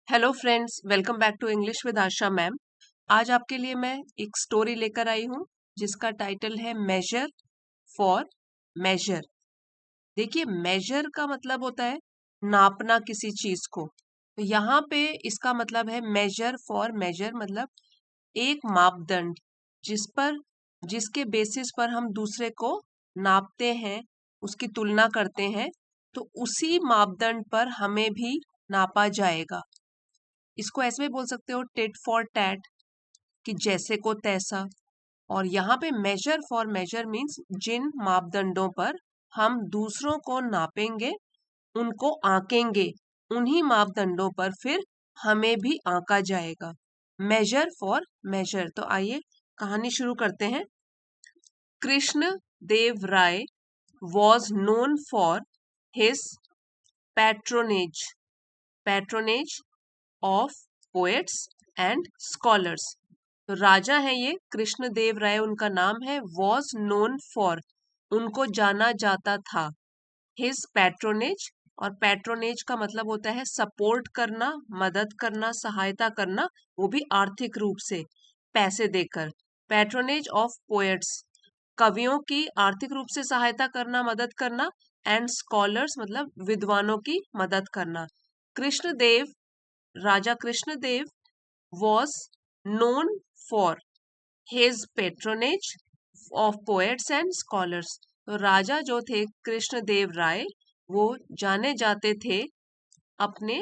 Hello friends, welcome back to English with Asha ma'am. आज आपके लिए मैं एक स्टोरी लेकर आई हूँ जिसका टाइटल है मेजर फॉर मेजर। देखिए, मेजर का मतलब होता है नापना किसी चीज को। तो यहाँ पे इसका मतलब है मेजर फॉर मेजर, मतलब एक मापदंड जिसके बेसिस पर हम दूसरे को नापते हैं, उसकी तुलना करते हैं। तो उसी मापदंड पर हमें भी नापा जाएगा। इसको ऐसे भी बोल सकते हो, टिट फॉर टैट, कि जैसे को तैसा। और यहाँ पे मेजर फॉर मेजर मीन्स जिन मापदंडों पर हम दूसरों को नापेंगे, उनको आंकेंगे, उन्हीं मापदंडों पर फिर हमें भी आंका जाएगा। Measure for measure. तो आइए कहानी शुरू करते हैं। Krishna Deva Raya was known for his patronage patronage of poets and scholars. तो राजा है ये, कृष्ण देव राय उनका नाम है। वॉज नोन फॉर, उनको जाना जाता था। हिज पैट्रोनेज, और पैट्रोनेज का मतलब होता है सपोर्ट करना, मदद करना, सहायता करना, वो भी आर्थिक रूप से पैसे देकर। पैट्रोनेज ऑफ पोएट्स, कवियों की आर्थिक रूप से सहायता करना, मदद करना। एंड स्कॉलर्स मतलब विद्वानों की मदद करना। कृष्णदेव, राजा Krishnadeva was known for his patronage of poets and scholars। तो राजा जो थे कृष्णदेव राय, वो जाने जाते थे अपने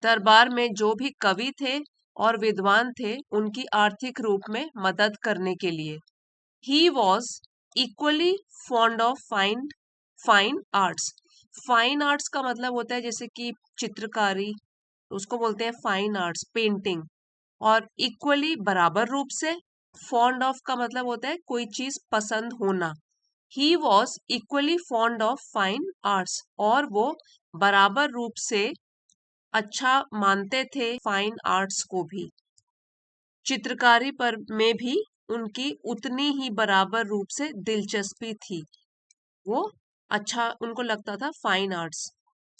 दरबार में जो भी कवि थे और विद्वान थे, उनकी आर्थिक रूप में मदद करने के लिए। He was equally fond of fine arts। Fine arts का मतलब होता है जैसे कि चित्रकारी, उसको बोलते हैं फाइन आर्ट्स, पेंटिंग। और इक्वली बराबर रूप से, फॉन्ड ऑफ का मतलब होता है कोई चीज पसंद होना। He was equally fond of fine arts, और वो बराबर रूप से अच्छा मानते थे फाइन आर्ट्स को भी। चित्रकारी पर में भी उनकी उतनी ही बराबर रूप से दिलचस्पी थी। वो अच्छा उनको लगता था fine arts.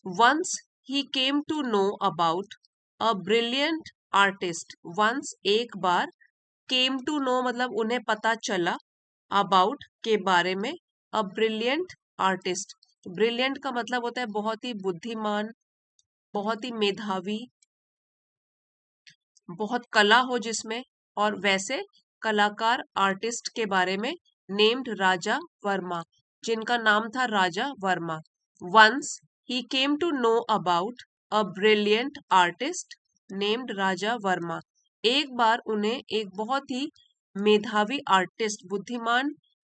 Once he came to know about a brilliant artist. Once एक बार, केम टू नो मतलब उन्हें पता चला, अबाउट के बारे में, अ ब्रिलियंट आर्टिस्ट। ब्रिलियंट का मतलब होता है बहुत ही बुद्धिमान, बहुत ही मेधावी, बहुत कला हो जिसमें, और वैसे कलाकार आर्टिस्ट के बारे में। नेम्ड राजा वर्मा, जिनका नाम था Raja Varma. Once he came to know about a brilliant artist named Raja Varma. एक बार उन्हें एक बहुत ही मेधावी आर्टिस्ट, बुद्धिमान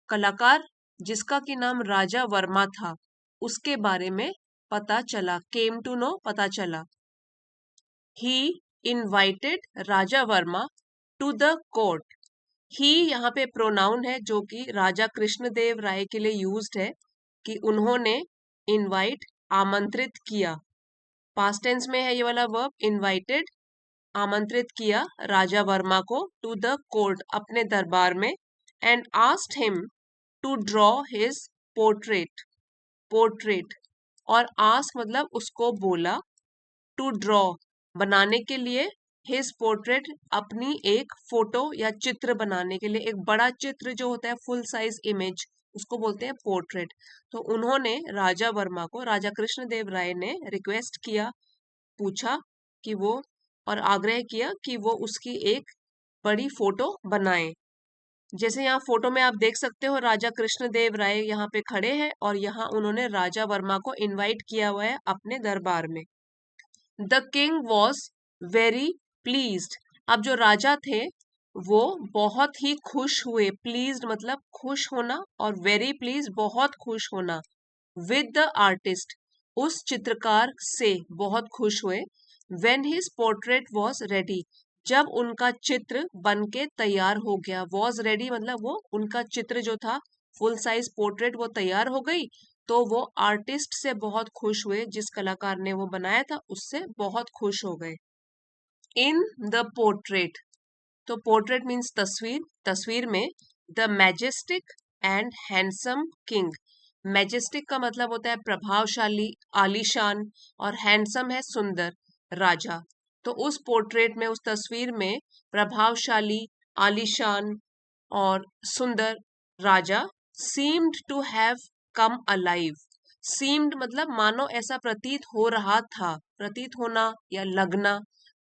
कलाकार, जिसका की नाम राजा वर्मा था, उसके बारे में पता चला। केम टू नो पता चला। He invited Raja Varma to the court. He यहाँ पे प्रोनाउन है जो कि राजा कृष्णदेव राय के लिए यूज्ड है, कि उन्होंने इनवाइट, आमंत्रित किया। पास्ट टेंस में है ये वाला वर्ब, इनवाइटेड, आमंत्रित किया राजा वर्मा को, टू द कोर्ट अपने दरबार में। And asked him to draw his portrait. Portrait, और आस्क मतलब उसको बोला, टू ड्रॉ बनाने के लिए, हिज पोर्ट्रेट अपनी एक फोटो या चित्र बनाने के लिए, एक बड़ा चित्र जो होता है फुल साइज इमेज, उसको बोलते हैं पोर्ट्रेट। तो उन्होंने राजा वर्मा को, राजा कृष्णदेव राय ने रिक्वेस्ट किया, पूछा कि वो, और आग्रह किया कि वो उसकी एक बड़ी फोटो बनाए। जैसे यहाँ फोटो में आप देख सकते हो, राजा कृष्णदेव राय यहाँ पे खड़े हैं और यहाँ उन्होंने राजा वर्मा को इनवाइट किया हुआ है अपने दरबार में। The king was very pleased. अब जो राजा थे वो बहुत ही खुश हुए। प्लीज्ड मतलब खुश होना, और वेरी प्लीज बहुत खुश होना। विद द आर्टिस्ट, उस चित्रकार से बहुत खुश हुए। When his portrait was ready, जब उनका चित्र बन के तैयार हो गया। वॉज रेडी मतलब वो उनका चित्र जो था, फुल साइज पोर्ट्रेट, वो तैयार हो गई। तो वो आर्टिस्ट से बहुत खुश हुए, जिस कलाकार ने वो बनाया था उससे बहुत खुश हो गए। इन द पोर्ट्रेट, तो पोर्ट्रेट मीन्स तस्वीर, तस्वीर में, the majestic and handsome king. Majestic का मतलब होता है प्रभावशाली, आलीशान, और हैंडसम है सुंदर, राजा। तो उस पोर्ट्रेट में, उस तस्वीर में प्रभावशाली, आलीशान और सुंदर Raja seemed to have come alive. Seemed मतलब मानो ऐसा प्रतीत हो रहा था, प्रतीत होना या लगना,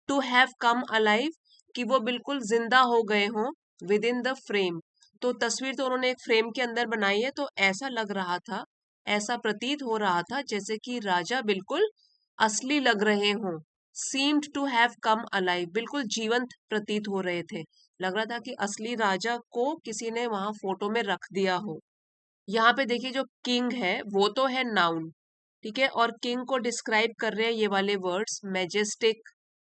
टू हैव कम अलाइव कि वो बिल्कुल जिंदा हो गए हों, विद इन द फ्रेम। तो तस्वीर तो उन्होंने एक फ्रेम के अंदर बनाई है, तो ऐसा लग रहा था, ऐसा प्रतीत हो रहा था जैसे कि राजा बिल्कुल असली लग रहे हों। Seemed to have come alive, बिल्कुल जीवंत प्रतीत हो रहे थे, लग रहा था कि असली राजा को किसी ने वहां फोटो में रख दिया हो। यहाँ पे देखिए जो किंग है वो तो है नाउन, ठीक है, और किंग को डिस्क्राइब कर रहे हैं ये वाले वर्ड्स मैजेस्टिक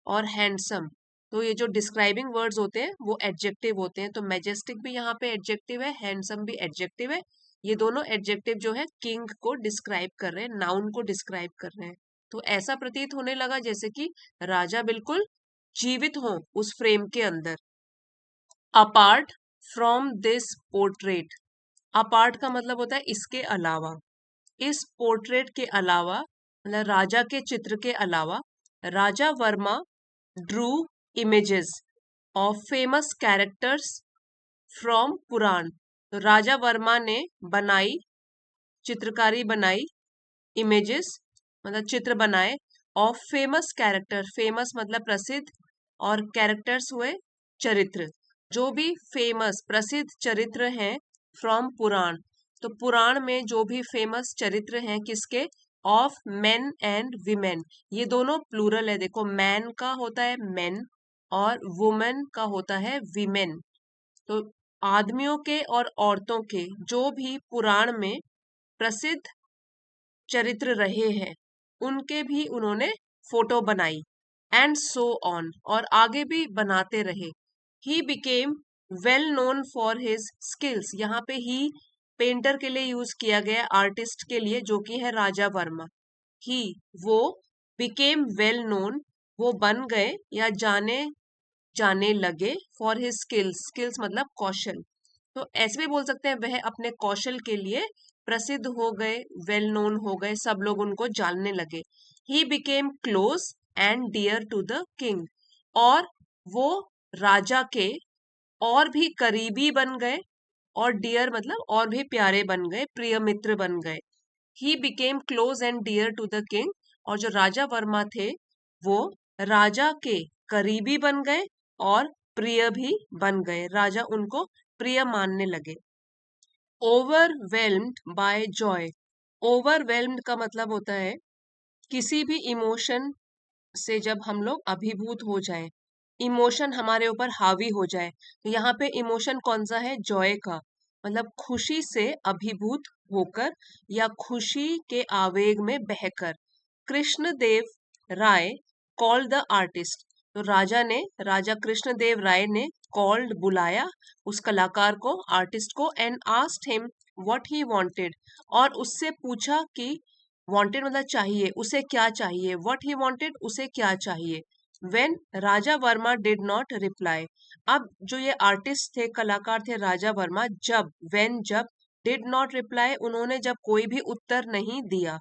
और हैंडसम। तो ये जो डिस्क्राइबिंग वर्ड्स होते हैं वो एडजेक्टिव होते हैं, तो मैजेस्टिक भी यहाँ पे एडजेक्टिव है, हैंडसम भी एडजेक्टिव है। ये दोनों एडजेक्टिव जो है किंग को डिस्क्राइब कर रहे हैं, नाउन को डिस्क्राइब कर रहे हैं। तो ऐसा प्रतीत होने लगा जैसे कि राजा बिल्कुल जीवित हो उस फ्रेम के अंदर। Apart from this portrait, apart का मतलब होता है इसके अलावा, इस पोर्ट्रेट के अलावा मतलब राजा के चित्र के अलावा, Raja Varma drew images of famous characters from Purana. तो राजा वर्मा ने बनाई, चित्रकारी बनाई, इमेजेस मतलब चित्र बनाए, ऑफ फेमस कैरेक्टर, फेमस मतलब प्रसिद्ध, और कैरेक्टर्स हुए चरित्र, जो भी फेमस प्रसिद्ध चरित्र हैं, फ्रॉम पुराण। तो पुराण में जो भी फेमस चरित्र हैं किसके, ऑफ मेन एंड विमेन। ये दोनों प्लूरल है, देखो मैन का होता है मेन और वुमेन का होता है विमेन। तो आदमियों के और औरतों के जो भी पुराण में प्रसिद्ध चरित्र रहे हैं उनके भी उन्होंने फोटो बनाई, एंड सो ऑन, और आगे भी बनाते रहे। He became well known for his skills, यहाँ पे ही पेंटर के लिए यूज किया गया, आर्टिस्ट के लिए, जो कि है राजा वर्मा। ही वो, बिकेम वेल नोन वो बन गए या जाने जाने लगे, फॉर हिज स्किल्स, स्किल्स मतलब कौशल। तो ऐसे भी बोल सकते हैं वह अपने कौशल के लिए प्रसिद्ध हो गए, वेल नोन हो गए, सब लोग उनको जानने लगे। He became close and dear to the king, और वो राजा के और भी करीबी बन गए, और डियर मतलब और भी प्यारे बन गए, प्रिय मित्र बन गए। He became close and dear to the king, और जो राजा वर्मा थे वो राजा के करीबी बन गए और प्रिय भी बन गए, राजा उनको प्रिय मानने लगे। ओवरवेल्म्ड बाय जॉय, ओवरवेल्म्ड का मतलब होता है किसी भी इमोशन से जब हम लोग अभिभूत हो जाएं, इमोशन हमारे ऊपर हावी हो जाए। तो यहाँ पे इमोशन कौन सा है, जॉय का, मतलब खुशी से अभिभूत होकर या खुशी के आवेग में बहकर। कृष्णदेव राय कॉल्ड द आर्टिस्ट, तो राजा कृष्णदेव राय ने कॉल्ड बुलाया उस कलाकार को, आर्टिस्ट को, and asked him what he wanted, और उससे पूछा कि वांटेड मतलब चाहिए, उसे क्या चाहिए, व्हाट ही वांटेड उसे क्या चाहिए। When Raja Verma did not reply, अब जो ये आर्टिस्ट थे, कलाकार थे राजा वर्मा, जब, वेन जब, डिड नॉट रिप्लाई उन्होंने जब कोई भी उत्तर नहीं दिया,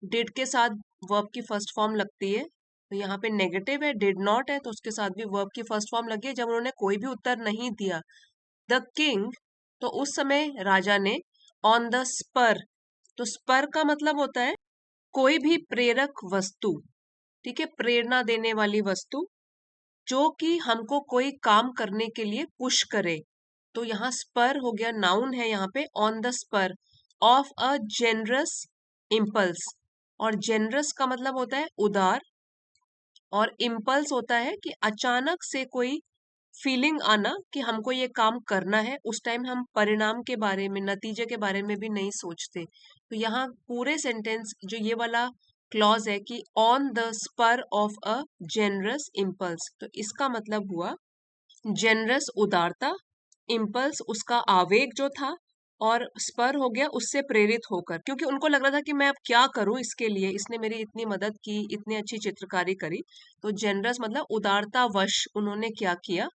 डिड के साथ वर्ब की फर्स्ट फॉर्म लगती है, तो यहाँ पे नेगेटिव है, डिड नॉट है, तो उसके साथ भी वर्ब की फर्स्ट फॉर्म लगी है, जब उन्होंने कोई भी उत्तर नहीं दिया। द किंग, तो उस समय राजा ने, ऑन द स्पर, तो स्पर का मतलब होता है कोई भी प्रेरक वस्तु, ठीक है, प्रेरणा देने वाली वस्तु, जो कि हमको कोई काम करने के लिए पुश करे। तो यहाँ स्पर हो गया, नाउन है यहाँ पे, on the spur of a generous impulse, और जेनरस का मतलब होता है उदार, और इम्पल्स होता है कि अचानक से कोई फीलिंग आना कि हमको ये काम करना है, उस टाइम हम परिणाम के बारे में, नतीजे के बारे में भी नहीं सोचते। तो यहाँ पूरे सेंटेंस जो ये वाला क्लॉज है कि on the spur of a generous impulse, तो इसका मतलब हुआ जेनरस उदारता, इम्पल्स उसका आवेग जो था, और स्पर हो गया उससे प्रेरित होकर, क्योंकि उनको लग रहा था कि मैं अब क्या करूं इसके लिए, इसने मेरी इतनी मदद की, इतनी अच्छी चित्रकारी करी। तो जेनरस मतलब उदारतावश उन्होंने क्या किया,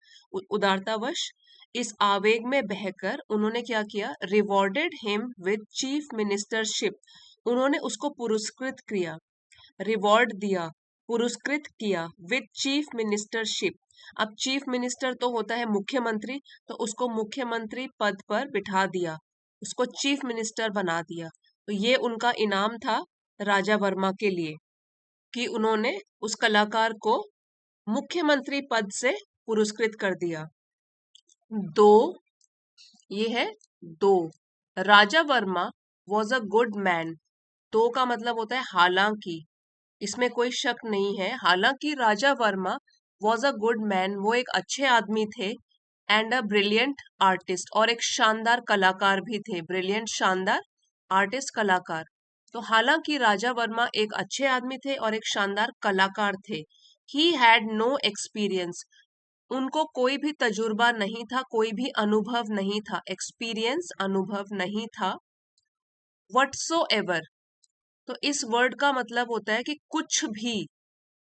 उदारतावश इस आवेग में बहकर उन्होंने क्या किया, rewarded him with chief ministership, उन्होंने उसको पुरस्कृत किया, रिवॉर्ड दिया, पुरस्कृत किया विद चीफ मिनिस्टरशिप। अब चीफ मिनिस्टर तो होता है मुख्यमंत्री, तो उसको मुख्यमंत्री पद पर बिठा दिया, उसको चीफ मिनिस्टर बना दिया। तो ये उनका इनाम था राजा वर्मा के लिए कि उन्होंने उस कलाकार को मुख्यमंत्री पद से पुरस्कृत कर दिया। दो, ये है though, Raja Varma was a good man. Though का मतलब होता है हालांकि, इसमें कोई शक नहीं है, हालांकि Raja Varma was a good man, वो एक अच्छे आदमी थे, एंड अ ब्रिलियंट आर्टिस्ट, और एक शानदार कलाकार भी थे। ब्रिलियंट शानदार, आर्टिस्ट कलाकार। तो हालांकि राजा वर्मा एक अच्छे आदमी थे और एक शानदार कलाकार थे। ही हैड नो एक्सपीरियंस, उनको कोई भी तजुर्बा नहीं था, कोई भी अनुभव नहीं था, एक्सपीरियंस अनुभव नहीं था। व्हाटसोएवर, तो इस वर्ड का मतलब होता है कि कुछ भी।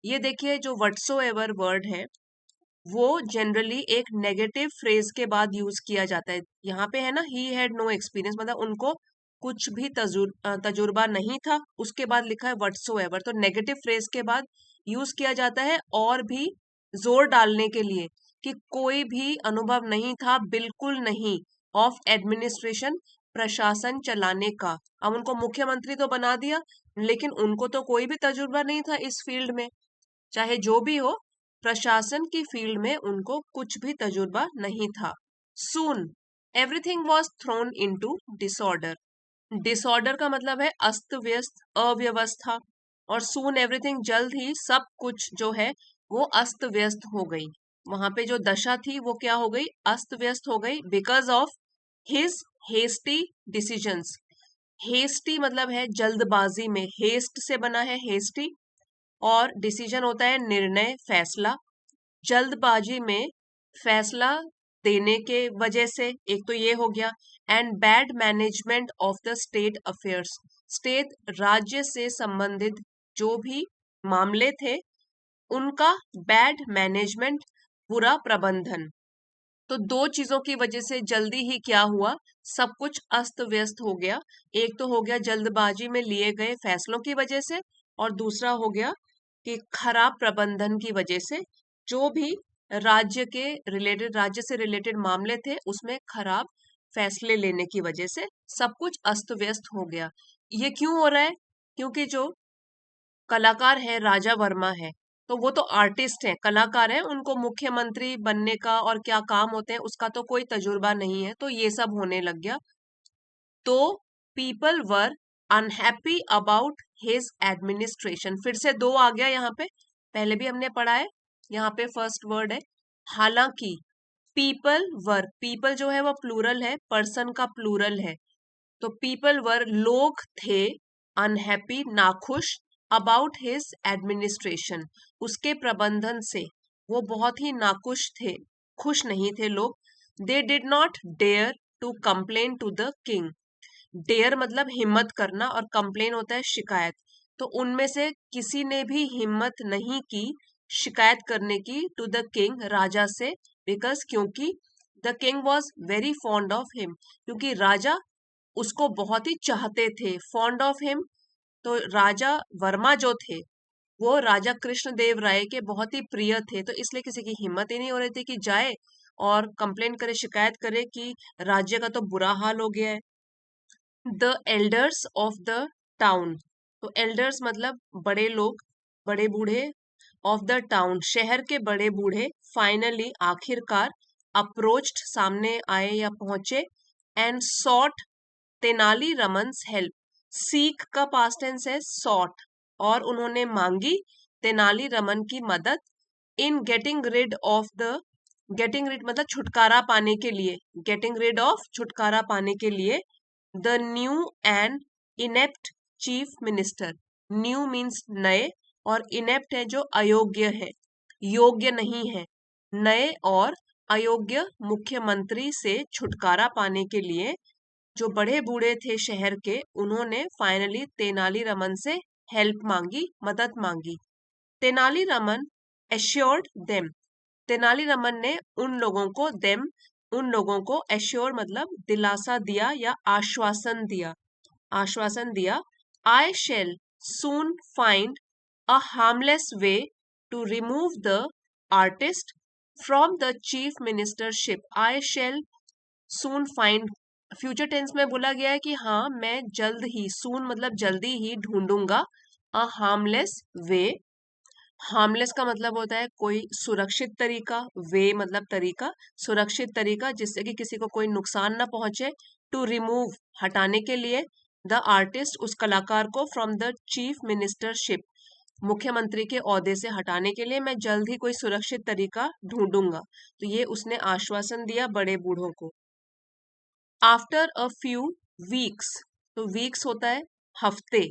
ये देखिए जो व्हाटसोएवर वर्ड है वो जनरली एक नेगेटिव फ्रेज के बाद यूज किया जाता है। यहाँ पे है ना, ही हैड नो एक्सपीरियंस, मतलब उनको कुछ भी तजुर्बा नहीं था, उसके बाद लिखा है व्हाटसोएवर, तो नेगेटिव फ्रेज के बाद यूज किया जाता है और भी जोर डालने के लिए कि कोई भी अनुभव नहीं था, बिल्कुल नहीं, ऑफ एडमिनिस्ट्रेशन, प्रशासन चलाने का। अब उनको मुख्यमंत्री तो बना दिया, लेकिन उनको तो कोई भी तजुर्बा नहीं था इस फील्ड में, चाहे जो भी हो, प्रशासन की फील्ड में उनको कुछ भी तजुर्बा नहीं था। Soon everything was thrown into disorder, disorder का मतलब है अस्त व्यस्त, अव्यवस्था, और सून एवरीथिंग, जल्द ही सब कुछ जो है वो अस्त व्यस्त हो गई। वहां पे जो दशा थी वो क्या हो गई, अस्त व्यस्त हो गई, because of his hasty decisions. Hasty मतलब है जल्दबाजी में, हेस्ट से बना है हेस्टी, और डिसीजन होता है निर्णय, फैसला। जल्दबाजी में फैसला देने के वजह से, एक तो ये हो गया, and bad management of the state affairs, state राज्य से संबंधित जो भी मामले थे उनका बैड मैनेजमेंट, बुरा प्रबंधन। तो दो चीजों की वजह से जल्दी ही क्या हुआ, सब कुछ अस्त व्यस्त हो गया। एक तो हो गया जल्दबाजी में लिए गए फैसलों की वजह से, और दूसरा हो गया कि खराब प्रबंधन की वजह से, जो भी राज्य से रिलेटेड मामले थे उसमें खराब फैसले लेने की वजह से सब कुछ अस्त व्यस्त हो गया। ये क्यों हो रहा है, क्योंकि जो कलाकार है राजा वर्मा है, तो वो तो आर्टिस्ट है, कलाकार है, उनको मुख्यमंत्री बनने का और क्या काम होते हैं उसका तो कोई तजुर्बा नहीं है, तो ये सब होने लग गया। तो people were unhappy about his administration, फिर से दो आ गया यहाँ पे, पहले भी हमने पढ़ा है, यहाँ पे फर्स्ट वर्ड है हालांकि। पीपल वर, पीपल जो है वो प्लूरल है, पर्सन का प्लूरल है, तो पीपल वर, लोग थे, अनहैप्पी, नाखुश, अबाउट हिज एडमिनिस्ट्रेशन, उसके प्रबंधन से वो बहुत ही नाखुश थे, खुश नहीं थे लोग। They did not dare to complain to the king, dare मतलब हिम्मत करना, और कंप्लेन होता है शिकायत, तो उनमें से किसी ने भी हिम्मत नहीं की शिकायत करने की टू द किंग, राजा से, बिकॉज क्योंकि the king was very fond of him, क्योंकि राजा उसको बहुत ही चाहते थे, फॉन्ड ऑफ हिम, तो राजा वर्मा जो थे वो राजा कृष्णदेव राय के बहुत ही प्रिय थे, तो इसलिए किसी की हिम्मत ही नहीं हो रही थी कि जाए और कंप्लेन करे, शिकायत करे कि राज्य का तो बुरा हाल हो गया है। The elders of the town, तो एल्डर्स मतलब बड़े लोग, बड़े बूढ़े, ऑफ द टाउन शहर के बड़े बूढ़े, फाइनली आखिरकार, अप्रोच्ड सामने आए या पहुंचे, and sought Tenali Raman's help, seek का पास्ट टेंस है सॉट, और उन्होंने मांगी तेनाली रमन की मदद, in getting rid of the, getting rid मतलब छुटकारा पाने के लिए, गेटिंग रिड ऑफ छुटकारा पाने के लिए, the new and inept chief minister, new means नए, और इनेप्ट है जो अयोग्य है, योग्य नहीं है, नए और अयोग्य मुख्यमंत्री से छुटकारा पाने के लिए जो बड़े बूढ़े थे शहर के, उन्होंने फाइनली तेनाली रमन से हेल्प मांगी, मदद मांगी। तेनाली रमन एश्योर्ड देम, तेनाली रमन ने उन लोगों को, देम उन लोगों को, एश्योर मतलब दिलासा दिया या आश्वासन दिया, आश्वासन दिया, I shall soon find a harmless way to remove the artist from the chief ministership. I shall soon find. Future tense में बोला गया है कि हाँ मैं जल्द ही, सून मतलब जल्दी ही ढूंढूंगा, अ हार्मलेस वे। हार्मलेस का मतलब होता है कोई सुरक्षित तरीका, वे मतलब तरीका, सुरक्षित तरीका जिससे कि किसी को कोई नुकसान ना पहुंचे। टू रिमूव हटाने के लिए, द आर्टिस्ट उस कलाकार को, फ्रॉम द चीफ मिनिस्टरशिप मुख्यमंत्री के ओहदे से हटाने के लिए मैं जल्द ही कोई सुरक्षित तरीका ढूंढूंगा। तो ये उसने आश्वासन दिया बड़े बूढ़ों को। आफ्टर अ फ्यू वीक्स, तो वीक्स होता है हफ्ते।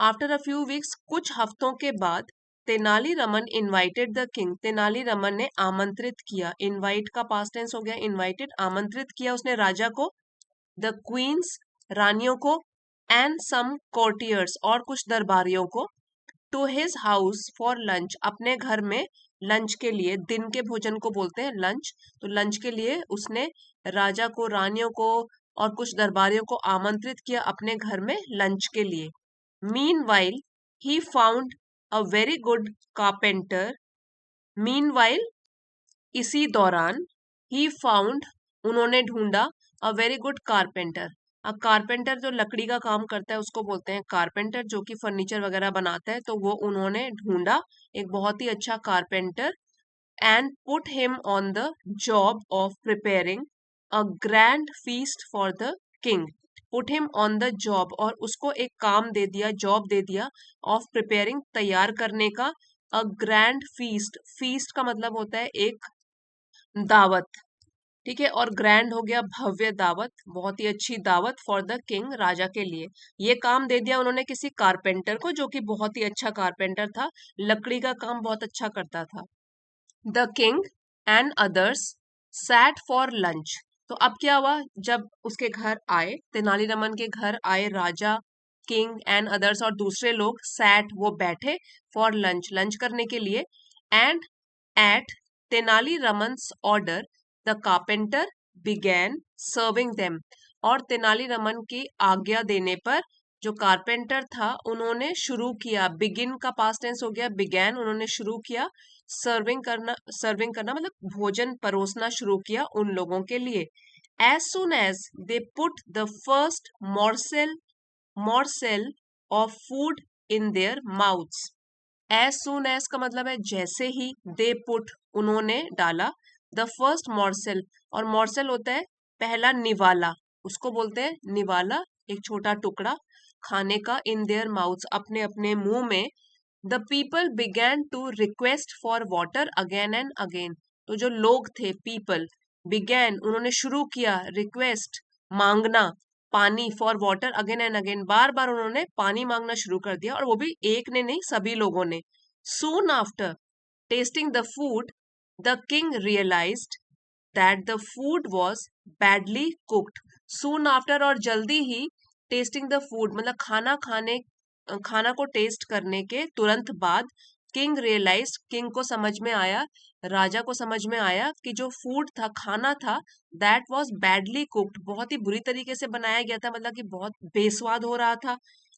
आफ्टर अ फ्यू वीक्स, कुछ हफ्तों के बाद, Tenali Raman invited the king, Tenali Raman ने आमंत्रित किया, इनवाइट का पास्ट टेंस हो गया इनवाइटेड, आमंत्रित किया उसने राजा को, द क्वींस रानियों को, एंड सम कोर्टियर्स और कुछ दरबारियों को, to his house for lunch, अपने घर में लंच के लिए, दिन के भोजन को बोलते हैं लंच, तो लंच के लिए उसने राजा को, रानियों को और कुछ दरबारियों को आमंत्रित किया अपने घर में लंच के लिए। Meanwhile he found a very good carpenter, meanwhile इसी दौरान, ही फाउंड उन्होंने ढूंढा, अ वेरी गुड कारपेंटर, अब कारपेंटर जो लकड़ी का काम करता है उसको बोलते हैं कारपेंटर, जो कि फर्नीचर वगैरह बनाता है, तो वो उन्होंने ढूंढा एक बहुत ही अच्छा carpenter. And put him on the job of preparing a grand feast for the king, put him on the job, और उसको एक काम दे दिया, जॉब दे दिया, ऑफ प्रिपेयरिंग तैयार करने का, अ ग्रैंड फीस्ट, फीस्ट का मतलब होता है एक दावत, ठीक है, और ग्रैंड हो गया भव्य दावत, बहुत ही अच्छी दावत, फॉर द किंग राजा के लिए। ये काम दे दिया उन्होंने किसी कारपेंटर को जो कि बहुत ही अच्छा कारपेंटर था, लकड़ी का काम बहुत अच्छा करता था। The king and others sat for lunch, तो अब क्या हुआ, जब उसके घर आए, तेनालीरामन के घर आए राजा, किंग एंड अदर्स और दूसरे लोग, सैट वो बैठे, फॉर लंच लंच करने के लिए, and at Tenaliraman's order the carpenter began serving them, और तेनालीरामन की आज्ञा देने पर जो कारपेंटर था उन्होंने शुरू किया, बिगिन का पास्ट टेंस हो गया बिगैन, उन्होंने शुरू किया, सर्विंग करना मतलब भोजन परोसना शुरू किया उन लोगों के लिए। As soon as they put the first morsel of food in their mouths, as soon as का मतलब है जैसे ही, दे पुट उन्होंने डाला, द फर्स्ट मॉर्सेल, और मॉर्सेल होता है पहला निवाला, उसको बोलते हैं निवाला, एक छोटा टुकड़ा खाने का, इन देयर माउथ्स अपने अपने मुंह में, the people began to request for water again and again, तो जो लोग थे, पीपल, बिगैन उन्होंने शुरू किया, रिक्वेस्ट मांगना, पानी, for water again and again, बार बार उन्होंने पानी मांगना शुरू कर दिया, और वो भी एक ने नहीं सभी लोगों ने। Soon after tasting the food, the king realized that the food was badly cooked, soon after और जल्दी ही, टेस्टिंग द फूड मतलब खाना को टेस्ट करने के तुरंत बाद, किंग रियलाइज किंग को समझ में आया, राजा को समझ में आया कि जो फूड था, खाना था, दैट वाज बैडली कुक्ड, बहुत ही बुरी तरीके से बनाया गया था, मतलब कि बहुत बेस्वाद हो रहा था,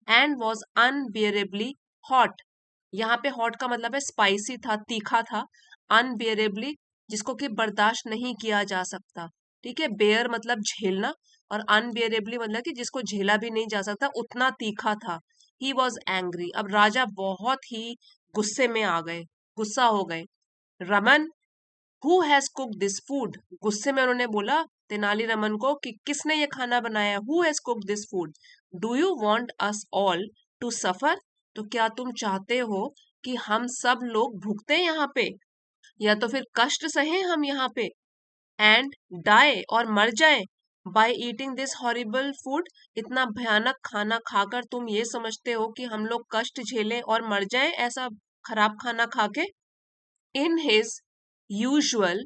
एंड वाज अनबियरेबली हॉट, यहाँ पे हॉट का मतलब है स्पाइसी था, तीखा था, अनबियरेबली जिसको कि बर्दाश्त नहीं किया जा सकता, ठीक है, बेयर मतलब झेलना, और अनबियरेबली मतलब कि जिसको झेला भी नहीं जा सकता, उतना तीखा था। ही वॉज एंग्री, अब राजा बहुत ही गुस्से में आ गए, गुस्सा हो गए। Raman, who has cooked this food, गुस्से में उन्होंने बोला तेनालीरामन को कि किसने ये खाना बनाया, who has cooked this food, do you want us all to suffer, तो क्या तुम चाहते हो कि हम सब लोग भुगते यहाँ पे, या तो फिर कष्ट सहे हम यहाँ पे, एंड डाई और मर जाए, by eating this horrible food, इतना भयानक खाना खाकर तुम ये समझते हो कि हम लोग कष्ट झेलें और मर जाएं ऐसा खराब खाना खा के। In his usual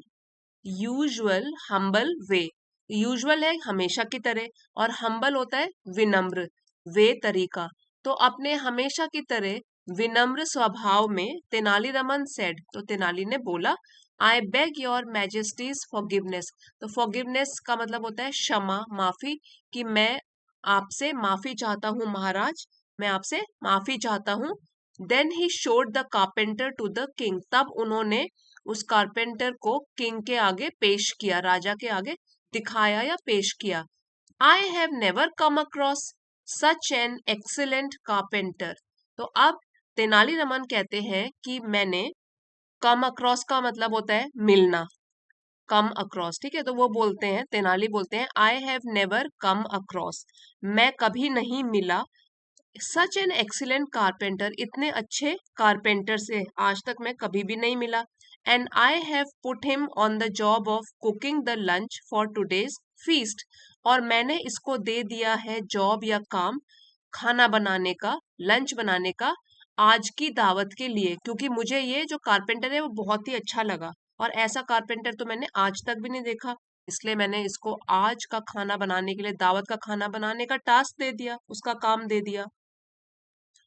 usual humble way, usual है हमेशा की तरह, और हम्बल होता है विनम्र, वे तरीका, तो अपने हमेशा की तरह विनम्र स्वभाव में, तेनालीरामन सेड, तो तेनाली ने बोला, I beg your Majesty's forgiveness, तो फॉरगिवनेस का मतलब होता है क्षमा, माफी, कि मैं आपसे माफी चाहता हूँ महाराज, मैं आपसे माफी चाहता हूँ, then he showed the carpenter to the king, तब उन्होंने उस कारपेंटर को किंग के आगे पेश किया, राजा के आगे दिखाया या पेश किया। I have never come across such an excellent carpenter. तो अब तेनालीरामन कहते हैं कि मैंने, कम अक्रॉस का मतलब होता है मिलना, कम अक्रॉस, ठीक है, तो वो बोलते हैं, तेनाली बोलते हैं, I have never come across, मैं कभी नहीं मिला, सच एन एक्सीलेंट कारपेंटर, इतने अच्छे कारपेंटर से आज तक मैं कभी भी नहीं मिला। And I have put him on the job of cooking the lunch for today's feast, और मैंने इसको दे दिया है जॉब या काम, खाना बनाने का, लंच बनाने का, आज की दावत के लिए, क्योंकि मुझे ये जो कारपेंटर है वो बहुत ही अच्छा लगा, और ऐसा कारपेंटर तो मैंने आज तक भी नहीं देखा, इसलिए मैंने इसको आज का खाना बनाने के लिए, दावत का खाना बनाने का टास्क दे दिया, उसका काम दे दिया।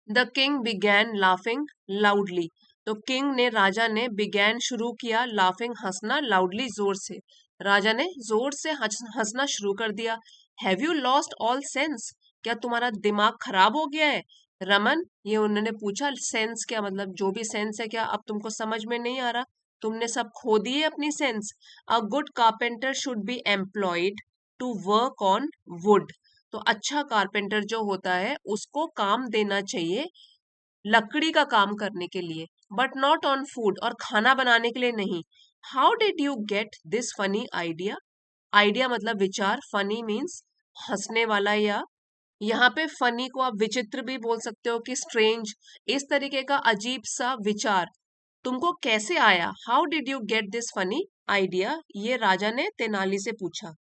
The king began laughing loudly, तो किंग ने, राजा ने, बिगैन शुरू किया, लाफिंग हंसना, लाउडली जोर से, राजा ने जोर से हंसना शुरू कर दिया। Have you lost all sense, क्या तुम्हारा दिमाग खराब हो गया है? रमन, ये उन्होंने पूछा, सेंस क्या मतलब, जो भी सेंस है क्या अब तुमको समझ में नहीं आ रहा, तुमने सब खो दिए अपनी sense. A good carpenter should be employed to work on wood, तो अच्छा कारपेंटर जो होता है उसको काम देना चाहिए लकड़ी का काम करने के लिए, बट नॉट ऑन फूड, और खाना बनाने के लिए नहीं। How did you get this funny idea, idea मतलब विचार, फनी मीन्स हंसने वाला, या यहाँ पे फनी को आप विचित्र भी बोल सकते हो कि स्ट्रेंज, इस तरीके का अजीब सा विचार तुमको कैसे आया, how did you get this funny idea, ये राजा ने तेनाली से पूछा।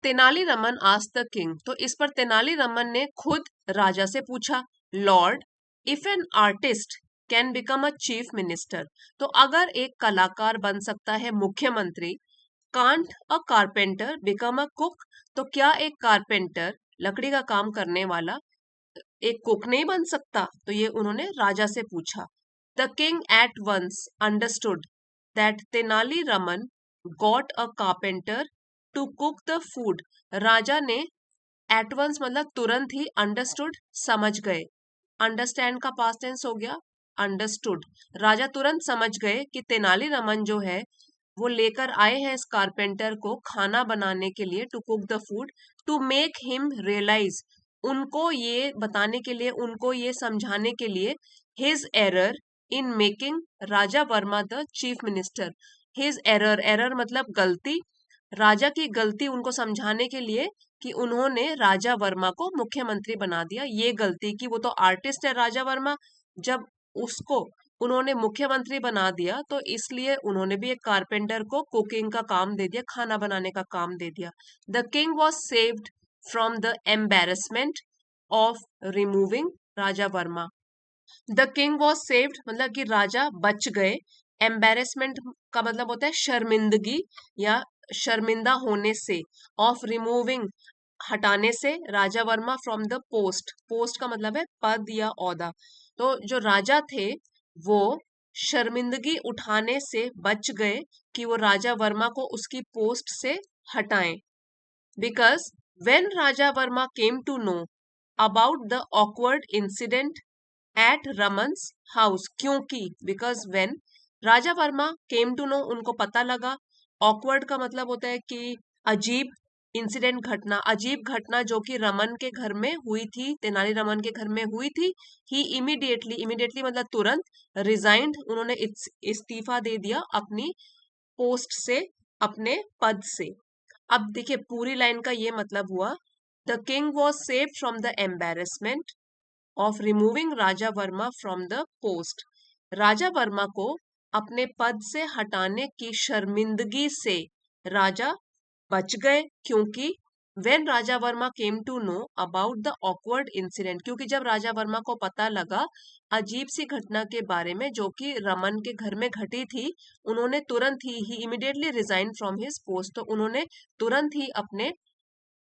तेनालीरामन आस्क्ड द किंग, तो इस पर तेनालीरामन ने खुद राजा से पूछा, Lord, if an artist can become a chief minister, तो अगर एक कलाकार बन सकता है मुख्यमंत्री, can't uh carpenter become a cook, तो क्या एक कारपेंटर, लकड़ी का काम करने वाला, एक कुक नहीं बन सकता? तो ये उन्होंने राजा से पूछा। The king at once understood that Tenaliraman got a carpenter to cook the food, राजा ने एट वंस मतलब तुरंत ही, अंडरस्टूड समझ गए, अंडरस्टैंड का पास्ट टेंस हो गया अंडरस्टूड, राजा तुरंत समझ गए कि तेनालीरामन जो है वो लेकर आए हैं इस कारपेंटर को खाना बनाने के लिए, to cook the food, to make him realize, उनको ये बताने के लिए, उनको ये समझाने के लिए, his error in making Raja Verma the chief minister, his error, error मतलब गलती, राजा की गलती उनको समझाने के लिए कि उन्होंने राजा वर्मा को मुख्यमंत्री बना दिया, ये गलती की, वो तो आर्टिस्ट है राजा वर्मा, जब उसको उन्होंने मुख्यमंत्री बना दिया तो इसलिए उन्होंने भी एक कारपेंटर को कुकिंग का काम दे दिया, खाना बनाने का काम दे दिया। The king was saved from the embarrassment of removing Raja Verma, the king was saved मतलब कि राजा बच गए, एम्बेरसमेंट का मतलब होता है शर्मिंदगी या शर्मिंदा होने से, ऑफ रिमूविंग हटाने से, Raja Varma from the post, post का मतलब है पद या ओहदा, तो जो राजा थे वो शर्मिंदगी उठाने से बच गए कि वो राजा वर्मा को उसकी पोस्ट से हटाएं। Because when Raja Varma came to know about the awkward incident at Raman's house, क्योंकि, because when Raja Varma came to know, उनको पता लगा, ऑकवर्ड का मतलब होता है कि अजीब, इंसिडेंट घटना, अजीब घटना जो कि रमन के घर में हुई थी, तेनालीरामन के घर में हुई थी, ही इमीडिएटली, इमीडिएटली मतलब तुरंत, रिजाइंड, उन्होंने इस्तीफा दे दिया अपनी पोस्ट से, अपने पद से। अब देखिए पूरी लाइन का ये मतलब हुआ, the king was saved from the embarrassment of removing Raja Varma from the post, Raja Varma को अपने पद से हटाने की शर्मिंदगी से राजा बच गए, क्योंकि when Raja Varma came to know about the awkward incident, क्योंकि जब राजा वर्मा को पता लगा अजीब सी घटना के बारे में जो कि रमन के घर में घटी थी, उन्होंने तुरंत ही immediately resign from his post, तो उन्होंने तुरंत ही अपने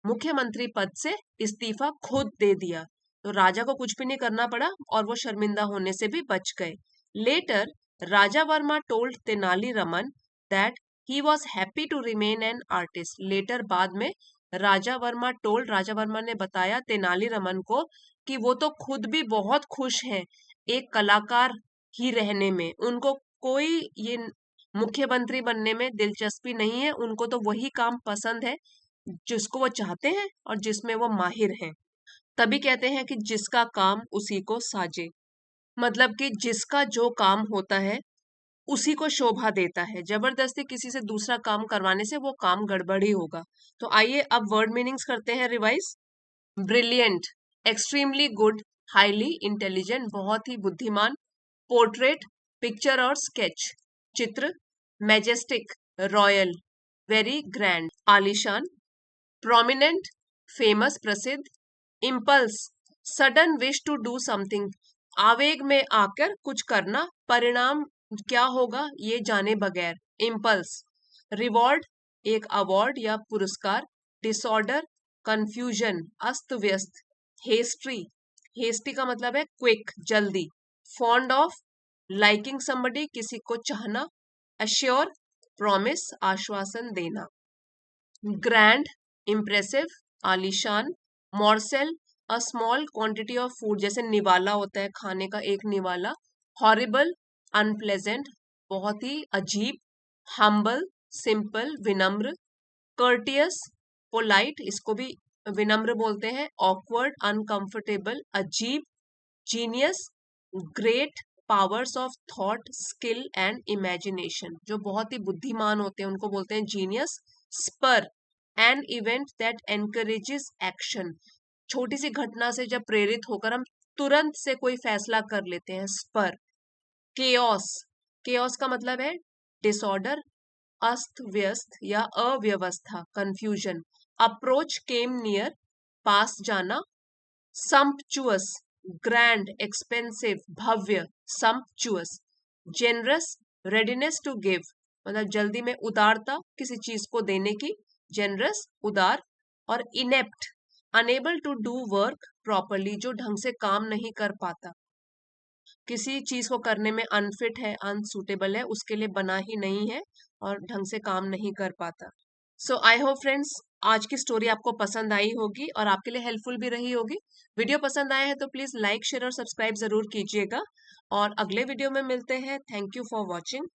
मुख्यमंत्री पद से इस्तीफा खुद दे दिया, तो राजा को कुछ भी नहीं करना पड़ा और वो शर्मिंदा होने से भी बच गए। Later Raja Varma told Tenali Raman that he was happy to remain an artist, later बाद में राजा वर्मा टोल्ड, राजा वर्मा ने बताया तेनाली रमन को कि वो तो खुद भी बहुत खुश हैं एक कलाकार ही रहने में, उनको कोई ये मुख्यमंत्री बनने में दिलचस्पी नहीं है, उनको तो वही काम पसंद है जिसको वो चाहते हैं और जिसमें वो माहिर हैं। तभी कहते हैं कि जिसका काम उसी को साजे, मतलब कि जिसका जो काम होता है उसी को शोभा देता है। जबरदस्ती किसी से दूसरा काम करवाने से वो काम गड़बड़ ही होगा। तो आइए अब वर्ड मीनिंग्स करते हैं revise. Brilliant, extremely good, highly intelligent, बहुत ही बुद्धिमान। पोर्ट्रेट, पिक्चर और स्केच, चित्र। मैजेस्टिक, रॉयल, वेरी ग्रैंड, आलीशान। प्रोमिनेंट, फेमस, प्रसिद्ध। Impulse, sudden wish to do something, आवेग में आकर कुछ करना, परिणाम क्या होगा ये जाने बगैर, इम्पल्स। रिवॉर्ड, एक अवार्ड या पुरस्कार। डिसऑर्डर, कंफ्यूजन, अस्त व्यस्त। हेस्ट्री, हेस्टी का मतलब है क्विक, जल्दी। फॉन्ड ऑफ, लाइकिंग समबडी, किसी को चाहना। अश्योर, प्रॉमिस, आश्वासन देना। ग्रैंड, इम्प्रेसिव, आलीशान। Morsel, a small quantity of food, जैसे निवाला होता है खाने का एक निवाला। हॉरिबल, अनप्लेजेंट, बहुत ही अजीब। हम्बल, सिंपल, विनम्र। कर्टियस, पोलाइट, इसको भी विनम्र बोलते हैं। ऑकवर्ड, अनकंफर्टेबल, अजीब। Genius, great powers of thought, skill and imagination, जो बहुत ही बुद्धिमान होते हैं उनको बोलते हैं genius. Spur, an event that encourages action, छोटी सी घटना से जब प्रेरित होकर हम तुरंत से कोई फैसला कर लेते हैं, स्पर। केओस, केओस का मतलब है डिसऑर्डर, अस्त व्यस्त या अव्यवस्था, कंफ्यूजन। अप्रोच, केम नियर, पास जाना। सम्पचुअस, ग्रैंड, एक्सपेंसिव, भव्य, sumptuous. Generous, readiness to give, मतलब जल्दी में उदारता किसी चीज को देने की, जेनरस, उदार। और inept, unable to do work properly, जो ढंग से काम नहीं कर पाता, किसी चीज को करने में अनफिट है, अनसुटेबल है, उसके लिए बना ही नहीं है और ढंग से काम नहीं कर पाता। सो आई होप फ्रेंड्स आज की स्टोरी आपको पसंद आई होगी और आपके लिए हेल्पफुल भी रही होगी। वीडियो पसंद आया है तो प्लीज लाइक, शेयर और सब्सक्राइब जरूर कीजिएगा और अगले वीडियो में मिलते हैं। Thank you for watching.